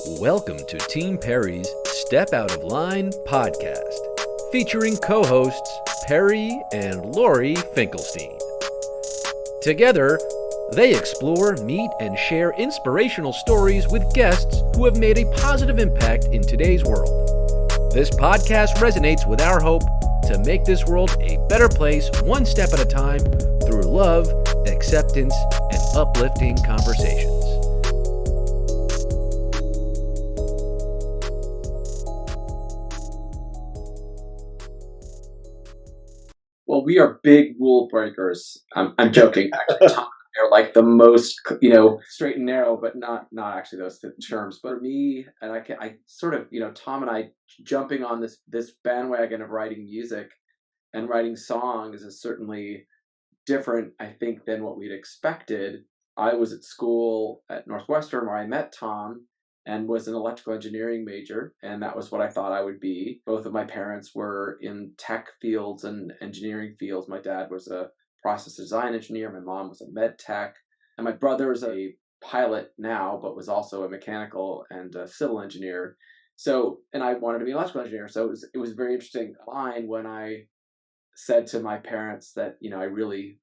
Welcome to Team Perry's Step Out of Line podcast, featuring co-hosts Perry and Lori Finkelstein. Together, they explore, meet, and share inspirational stories with guests who have made a positive impact in today's world. This podcast resonates with our hope to make this world a better place one step at a time through love, acceptance, and uplifting conversations. Well, we are big rule breakers. I'm joking. Actually, Tom and I are like the most, straight and narrow, but not actually those terms. But me, and I sort of, Tom and I jumping on this bandwagon of writing music and writing songs is certainly different, I think, than what we'd expected. I was at school at Northwestern where I met Tom and was an electrical engineering major, and that was what I thought I would be. Both of my parents were in tech fields and engineering fields. My dad was a process design engineer, my mom was a med tech, and my brother is a pilot now, but was also a mechanical and a civil engineer. So, and I wanted to be an electrical engineer. So it was a very interesting line when I said to my parents that, I really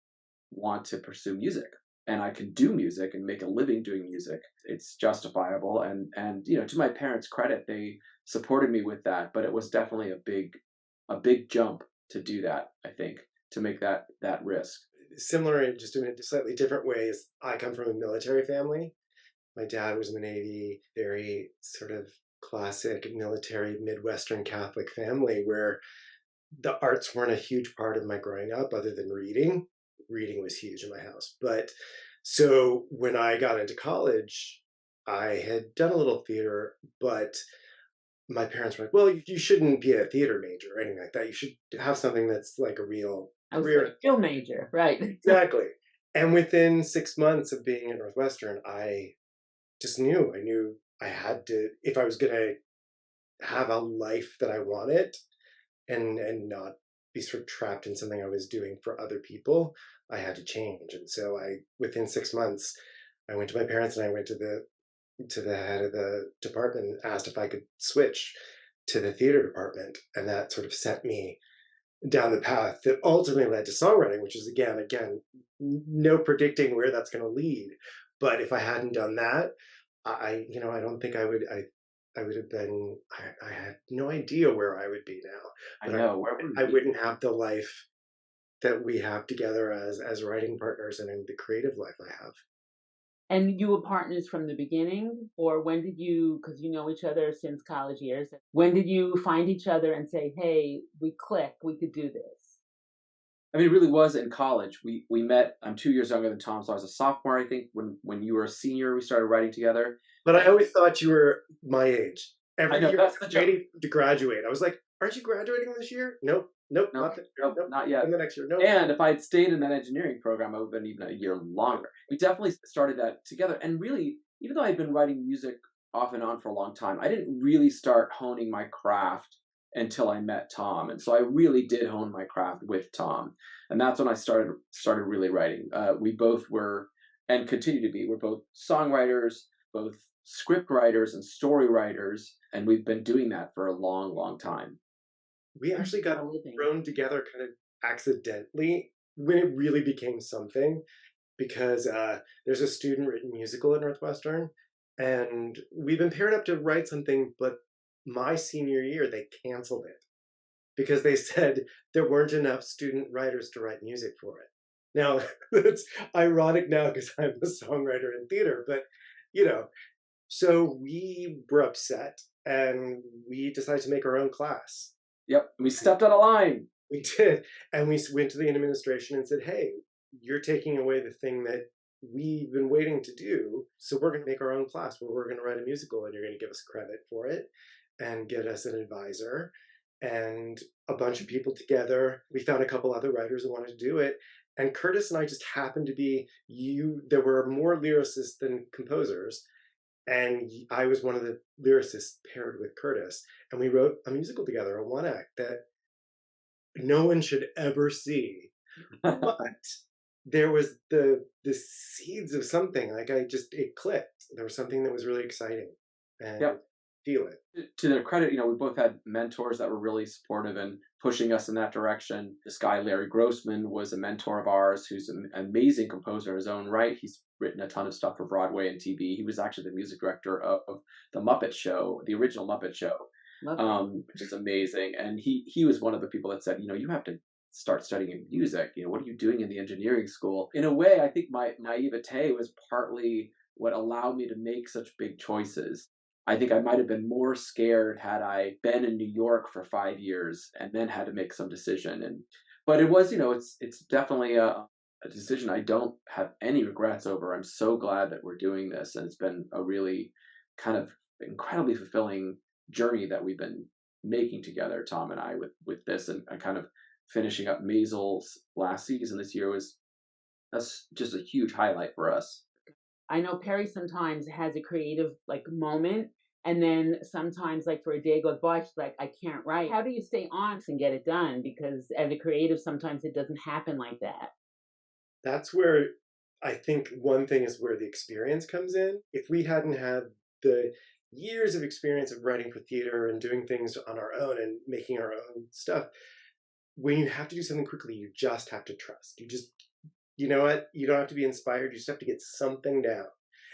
want to pursue music and I can do music and make a living doing music. It's justifiable. And to my parents' credit, they supported me with that, but it was definitely a big jump to do that, I think, to make that risk. Similar, just in a slightly different ways. I come from a military family. My dad was in the Navy, very sort of classic military Midwestern Catholic family where the arts weren't a huge part of my growing up other than reading. Reading was huge in my house. But so when I got into college, I had done a little theater, but my parents were like, well, you shouldn't be a theater major or anything like that. You should have something that's like a real career. A film major, right. Exactly. And within 6 months of being at Northwestern, I just knew. I knew I had to, if I was going to have a life that I wanted and not be sort of trapped in something I was doing for other people, I had to change. And so within 6 months, I went to my parents and I went to the head of the department and asked if I could switch to the theater department. And that sort of sent me down the path that ultimately led to songwriting, which is again, no predicting where that's going to lead. But if I hadn't done that, I don't think I would have been, I had no idea where I would be now. But I know. I wouldn't have the life that we have together as writing partners and in the creative life I have. And you were partners from the beginning, or when did you, because you know each other since college years, when did you find each other and say, hey, we click, we could do this? I mean, it really was in college. We met, I'm 2 years younger than Tom, so I was a sophomore, I think. When you were a senior, we started writing together. But I always thought you were my age. Every year that's the joke. waiting to graduate. I was like, aren't you graduating this year? Nope, not yet. And the next year, nope. And if I had stayed in that engineering program, I would have been even a year longer. We definitely started that together. And really, even though I'd been writing music off and on for a long time, I didn't really start honing my craft until I met Tom. And so I really did hone my craft with Tom. And that's when I started really writing. We both were, and continue to be, we're both songwriters, both script writers and story writers. And we've been doing that for a long, long time. We actually got thrown together kind of accidentally when it really became something, because there's a student-written musical at Northwestern, and we've been paired up to write something, but my senior year, they canceled it because they said there weren't enough student writers to write music for it. Now, it's ironic now because I'm a songwriter in theater, but, so we were upset and we decided to make our own class. Yep, we stepped out of line. We did. And we went to the administration and said, hey, you're taking away the thing that we've been waiting to do. So we're going to make our own class where we're going to write a musical and you're going to give us credit for it and get us an advisor and a bunch of people together. We found a couple other writers who wanted to do it. And Curtis and I just happened to be there were more lyricists than composers. And I was one of the lyricists paired with Curtis. And we wrote a musical together, a one act that no one should ever see. But there was the seeds of something, it clicked. There was something that was really exciting. and Yep. feel it. To their credit, we both had mentors that were really supportive and pushing us in that direction. This guy, Larry Grossman, was a mentor of ours who's an amazing composer in his own right. He's written a ton of stuff for Broadway and TV. He was actually the music director of the Muppet Show, the original Muppet Show, Love that. which is amazing. And he was one of the people that said, you have to start studying music. What are you doing in the engineering school? In a way, I think my naivete was partly what allowed me to make such big choices. I think I might have been more scared had I been in New York for 5 years and then had to make some decision. But it was, it's definitely a decision I don't have any regrets over. I'm so glad that we're doing this, and it's been a really kind of incredibly fulfilling journey that we've been making together, Tom and I, with this, and kind of finishing up Maisel's last season this year that's just a huge highlight for us. I know Perry sometimes has a creative moment, and then sometimes for a day goes by, she's like, I can't write. How do you stay on and get it done? Because as a creative, sometimes it doesn't happen like that. That's where I think one thing is where the experience comes in. If we hadn't had the years of experience of writing for theater and doing things on our own and making our own stuff, when you have to do something quickly, you just have to trust. You know what? You don't have to be inspired. You just have to get something down.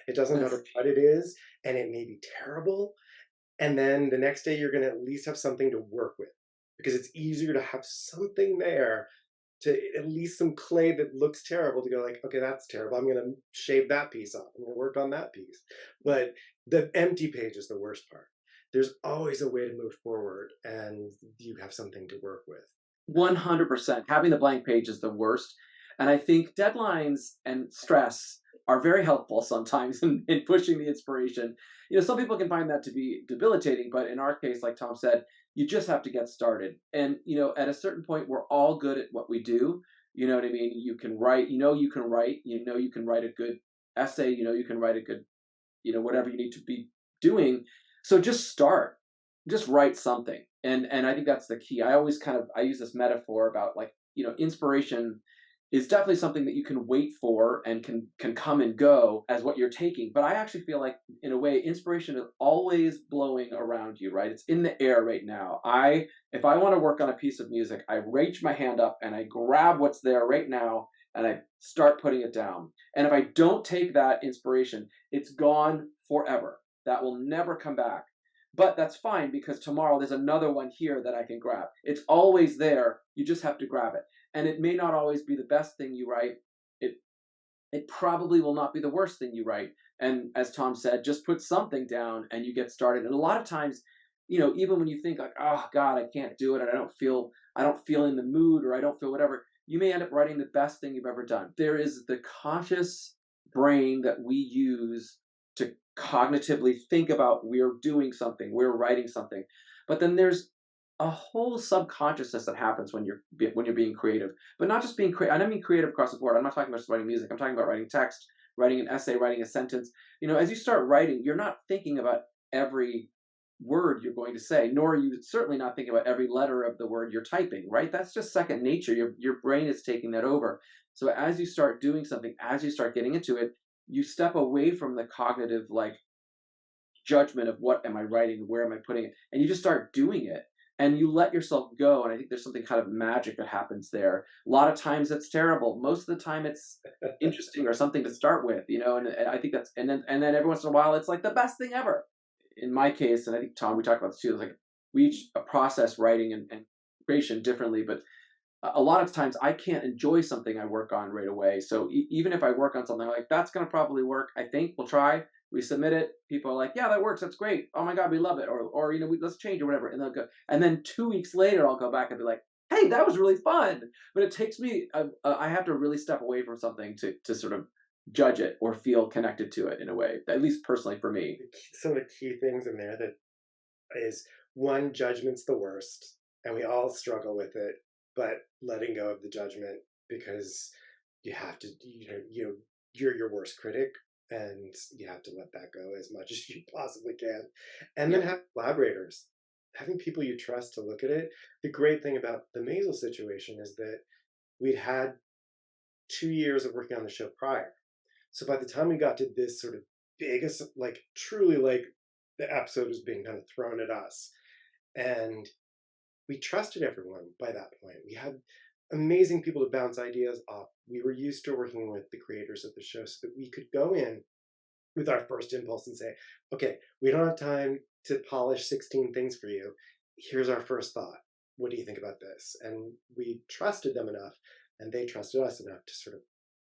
It doesn't matter what it is, and it may be terrible. And then the next day, you're going to at least have something to work with, because it's easier to have something there, to at least some clay that looks terrible, to go like, okay, that's terrible. I'm going to shave that piece off. I'm going to work on that piece. But the empty page is the worst part. There's always a way to move forward, and you have something to work with. 100%. Having the blank page is the worst. And I think deadlines and stress are very helpful sometimes in pushing the inspiration. Some people can find that to be debilitating, but in our case, like Tom said, you just have to get started. And, at a certain point, we're all good at what we do. You know what I mean? You can write, you can write, you can write a good essay, you can write a good, whatever you need to be doing. So just start, just write something. And I think that's the key. I always I use this metaphor about inspiration is definitely something that you can wait for and can come and go as what you're taking. But I actually feel like, in a way, inspiration is always blowing around you, right? It's in the air right now. If I want to work on a piece of music, I reach my hand up and I grab what's there right now and I start putting it down. And if I don't take that inspiration, it's gone forever. That will never come back. But that's fine, because tomorrow there's another one here that I can grab. It's always there. You just have to grab it. And it may not always be the best thing you write. It probably will not be the worst thing you write. And as Tom said, just put something down and you get started. And a lot of times, even when you think like, oh God, I can't do it, and I don't feel in the mood, or I don't feel whatever, you may end up writing the best thing you've ever done. There is the conscious brain that we use to cognitively think about we're doing something, we're writing something. But then there's a whole subconsciousness that happens when you're being creative, but not just being creative. I don't mean creative across the board. I'm not talking about just writing music. I'm talking about writing text, writing an essay, writing a sentence. As you start writing, you're not thinking about every word you're going to say, nor are you certainly not thinking about every letter of the word you're typing, right? That's just second nature. Your brain is taking that over. So as you start doing something, as you start getting into it, you step away from the cognitive judgment of what am I writing, where am I putting it, and you just start doing it. And you let yourself go, and I think there's something kind of magic that happens there. A lot of times it's terrible. Most of the time it's interesting or something to start with, and I think that's, and then every once in a while it's like the best thing ever. In my case, and I think Tom, we talked about this too, like we each process writing and creation differently, but a lot of times I can't enjoy something I work on right away. So even if I work on something, I'm like, that's going to probably work, I think, we'll try. We submit it. People are like, yeah, that works. That's great. Oh my God, we love it. Or let's change or whatever. And they'll go. And then 2 weeks later, I'll go back and be like, hey, that was really fun. But it takes me, I have to really step away from something to sort of judge it or feel connected to it in a way, at least personally for me. Some of the key things in there that is, one, judgment's the worst, and we all struggle with it, but letting go of the judgment, because you have to, you're your worst critic, and you have to let that go as much as you possibly can. And then have collaborators, having people you trust to look at it. The great thing about the Maisel situation is that we'd had 2 years of working on the show prior. So by the time we got to this sort of biggest, truly the episode was being kind of thrown at us. And we trusted everyone by that point. We had amazing people to bounce ideas off. We were used to working with the creators of the show so that we could go in with our first impulse and say, okay, we don't have time to polish 16 things for you. Here's our first thought. What do you think about this? And we trusted them enough, and they trusted us enough to sort of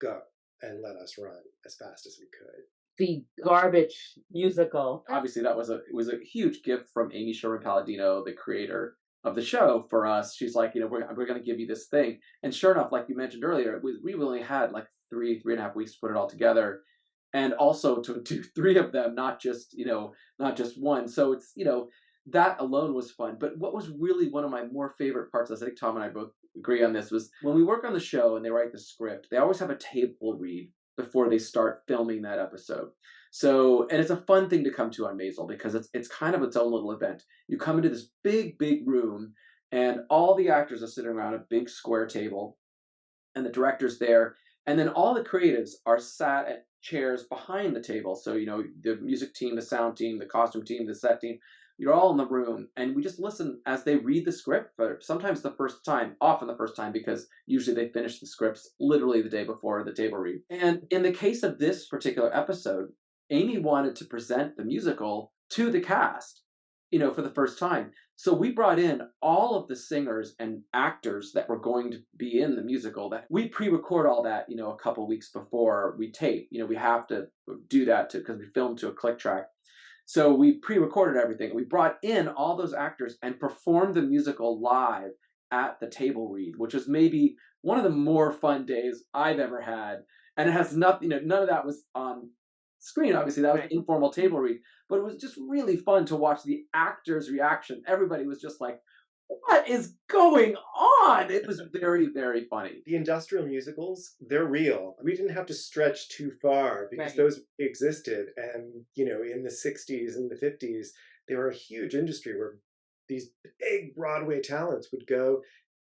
go and let us run as fast as we could. The garbage musical. Obviously, it was a huge gift from Amy Sherman Palladino, the creator of the show, for us. She's like, we're going to give you this thing. And sure enough, like you mentioned earlier, we only had like three and a half weeks to put it all together. And also to do three of them, not just one. So it's, that alone was fun. But what was really one of my more favorite parts, as I think Tom and I both agree on this, was when we work on the show and they write the script, they always have a table read before they start filming that episode. So, and it's a fun thing to come to on Maisel because it's kind of its own little event. You come into this big room and all the actors are sitting around a big square table and the director's there. And then all the creatives are sat at chairs behind the table. So, the music team, the sound team, the costume team, the set team, you're all in the room, and we just listen as they read the script for sometimes the first time, often the first time, because usually they finish the scripts literally the day before the table read. And in the case of this particular episode, Amy wanted to present the musical to the cast, for the first time. So we brought in all of the singers and actors that were going to be in the musical. That we pre-record all that, a couple weeks before we tape. We have to do that because we filmed to a click track. So we pre-recorded everything. We brought in all those actors and performed the musical live at the table read, which was maybe one of the more fun days I've ever had. And it has nothing, none of that was on screen. Obviously, that was an informal table read, but it was just really fun to watch the actors' reaction. Everybody was just like, what is going on? It was very, very funny. The industrial musicals, they're real. We didn't have to stretch too far because those existed. And, in the 60s and the 50s, they were a huge industry where these big Broadway talents would go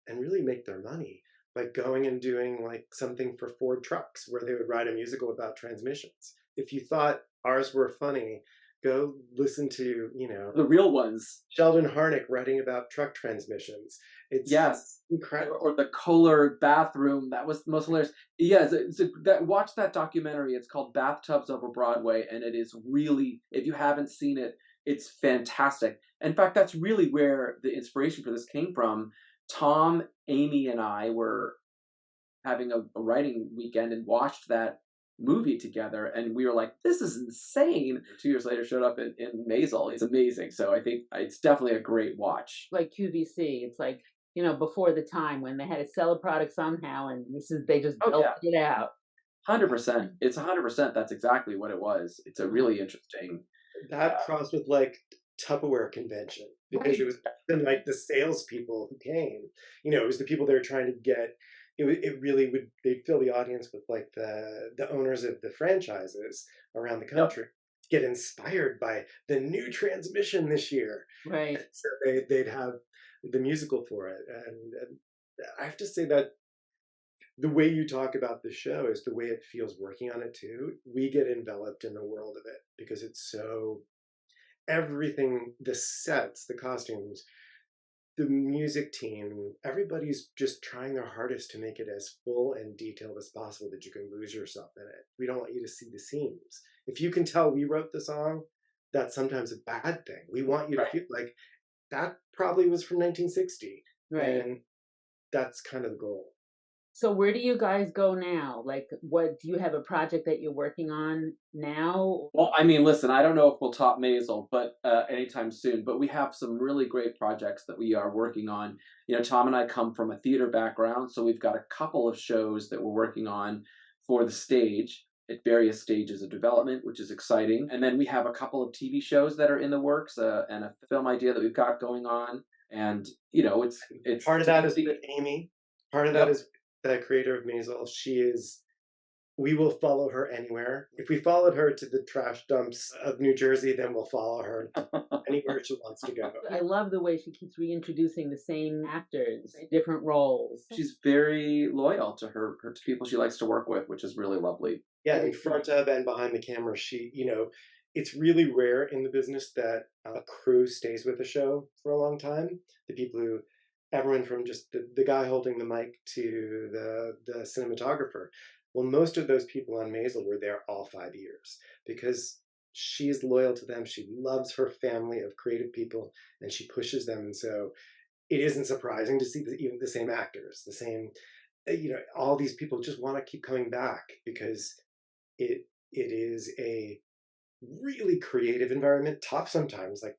and really make their money by going and doing like something for Ford trucks where they would write a musical about transmissions. If you thought ours were funny, go listen to, the real ones. Sheldon Harnick writing about truck transmissions. It's incredible. Or the Kohler bathroom. That was the most hilarious. Yeah, watch that documentary. It's called Bathtubs Over Broadway, and it is really, if you haven't seen it, it's fantastic. In fact, that's really where the inspiration for this came from. Tom, Amy, and I were having a writing weekend and watched that movie together, and we were like, this is insane. 2 years later, showed up in Maisel. It's amazing. So I think it's definitely a great watch. Like QVC, it's like, before the time when they had to sell a product somehow, and they just built it out. 100%. It's 100%. That's exactly what it was. It's a really interesting. That crossed with like Tupperware convention because it was then like the salespeople who came. It was the people they were trying to get. It really would. They'd fill the audience with like the owners of the franchises around the country. Get inspired by the new transmission this year. Right. And so they'd have the musical for it, and I have to say that the way you talk about the show is the way it feels working on it too. We get enveloped in the world of it because it's so everything, the sets, the costumes, the music team, everybody's just trying their hardest to make it as full and detailed as possible that you can lose yourself in it. We don't want you to see the seams. If you can tell we wrote the song, that's sometimes a bad thing. We want you to feel like that probably was from 1960. Right. And that's kind of the goal. So where do you guys go now? Like, what do you have a project that you're working on now? Well, I mean, listen, I don't know if we'll top Maisel, but anytime soon. But we have some really great projects that we are working on. Tom and I come from a theater background, so we've got a couple of shows that we're working on for the stage at various stages of development, which is exciting. And then we have a couple of TV shows that are in the works, and a film idea that we've got going on. And it's part of that is with Amy. Part of that is the creator of Maisel. We will follow her anywhere. If we followed her to the trash dumps of New Jersey, then we'll follow her anywhere she wants to go. I love the way she keeps reintroducing the same actors, different roles. She's very loyal to her to people she likes to work with, which is really lovely. Yeah, in front of and behind the camera, she, it's really rare in the business that a crew stays with a show for a long time. The people who, everyone from just the guy holding the mic to the cinematographer. Well, most of those people on Maisel were there all 5 years because she's loyal to them. She loves her family of creative people and she pushes them. And so it isn't surprising to see even the same actors, the same, all these people just want to keep coming back because it is a really creative environment, tough sometimes. Like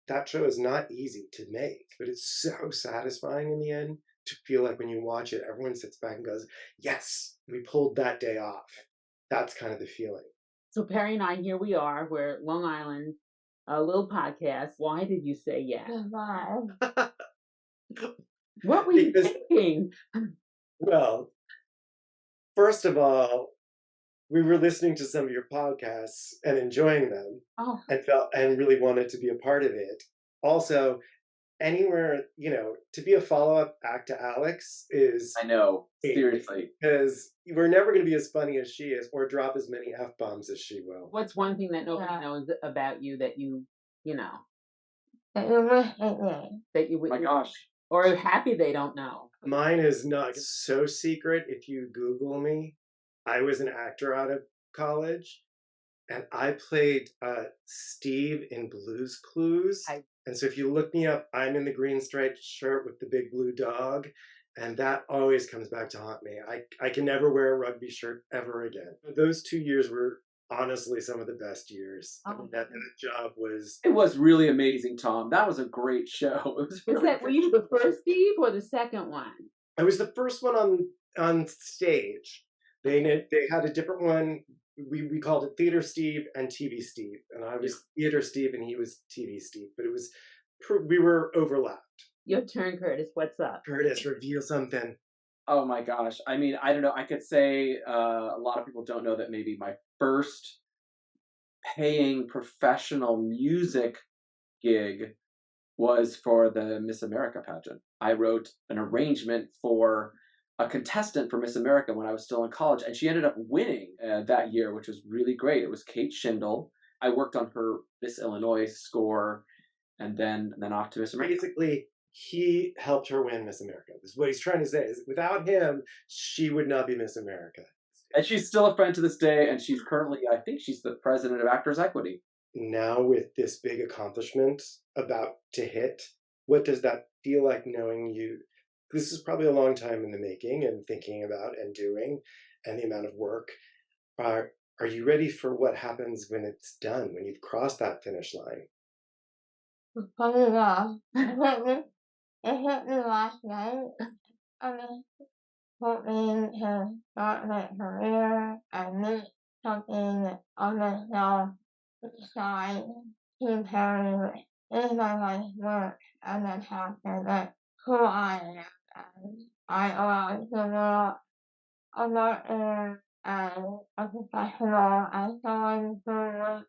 that show is not easy to make, but it's so satisfying in the end to feel like when you watch it, everyone sits back and goes, yes, we pulled that day off. That's kind of the feeling. So Perry and I, here we are. We're Long Island, a little podcast. Why did you say yes? What were you thinking? Well, first of all, we were listening to some of your podcasts and enjoying them and really wanted to be a part of it. Also, anywhere, to be a follow-up act to Alex is... I know, seriously. Because we're never going to be as funny as she is or drop as many F-bombs as she will. What's one thing that nobody knows about you that you know? That you my gosh. Or happy they don't know? Mine is not so secret. If you Google me, I was an actor out of college, and I played Steve in Blue's Clues. And so if you look me up, I'm in the green striped shirt with the big blue dog, and that always comes back to haunt me. I can never wear a rugby shirt ever again. Those 2 years were honestly some of the best years. That job was... It was really amazing, Tom. That was a great show. It was really were you the first Steve or the second one? I was the first one on stage. They had a different one. We called it Theater Steve and TV Steve, and I was Theater Steve and he was TV Steve. But it was we were overlapped. Your turn, Curtis. What's up? Curtis, reveal something. Oh my gosh. I mean, I don't know. I could say a lot of people don't know that maybe my first paying professional music gig was for the Miss America pageant. I wrote an arrangement for a contestant for Miss America when I was still in college, and she ended up winning that year, which was really great. It was Kate Schindel. I worked on her Miss Illinois score, and then off to Miss America. Basically, he helped her win Miss America. This is what he's trying to say. Is without him, she would not be Miss America. And she's still a friend to this day, and she's currently, I think she's the president of Actors Equity. Now with this big accomplishment about to hit, what does that feel like knowing you? This is probably a long time in the making and thinking about and doing and the amount of work. Are you ready for what happens when it's done, when you've crossed that finish line? Funny enough, it hit me last night. I mean, hoping to start my career and make something of myself beside Team Perry in my life's work and the passion that who I am. And I want to know a marketer and a professional and someone who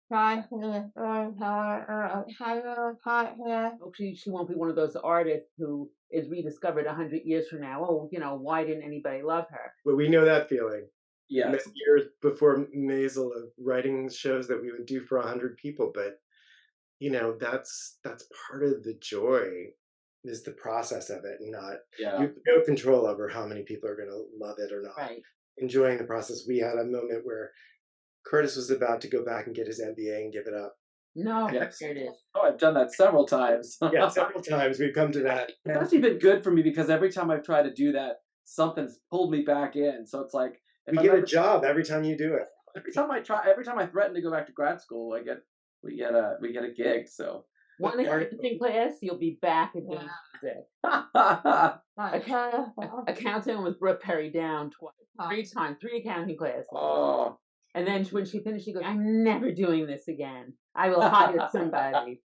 tries to be a storyteller or a title podcast. Hope she won't be one of those artists who is rediscovered 100 years from now. Oh, why didn't anybody love her? But we know that feeling. Yes. Years before Maisel of writing shows that we would do for 100 people, but that's part of the joy is the process of it, and not you have no control over how many people are going to love it or not. Right. Enjoying the process. We had a moment where Curtis was about to go back and get his MBA and give it up. No, yes. There it is. Oh, I've done that several times. Yeah, several times we've come to that. It's actually been good for me because every time I've tried to do that, something's pulled me back in. So it's like you get a job every time you do it. Every time I threaten to go back to grad school, we get a gig. So one accounting class, you'll be back and doing music. Accounting with Brooke Perry down three times, 3 accounting classes. Oh. And then when she finished, she goes, "I'm never doing this again. I will hire somebody."